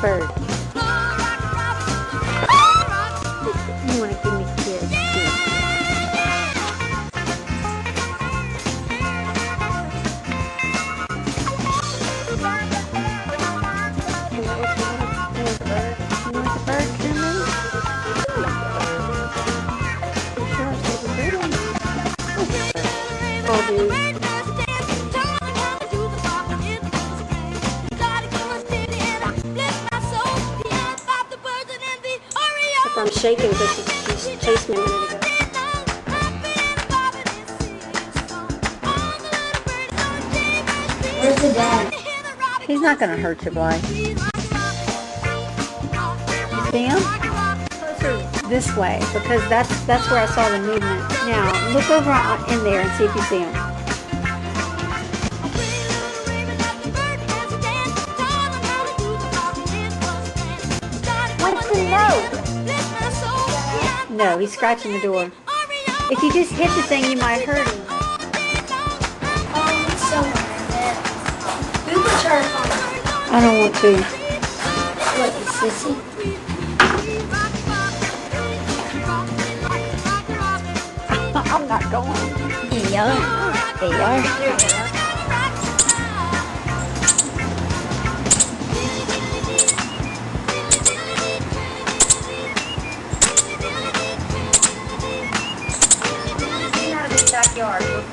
bird. You want to give me a kiss? I'm shaking because she chased me a minute ago. Where's the dad? He's not going to hurt you, boy. See him? Closer this way because that's where I saw the movement. Now look over in there and see if you see him. What's the note? No, he's scratching the door. If you just hit the thing, you might hurt him. Oh, it's so worth it. Who can turn on? I don't want to. What, you sissy? I'm not going. They are. They are. Backyard.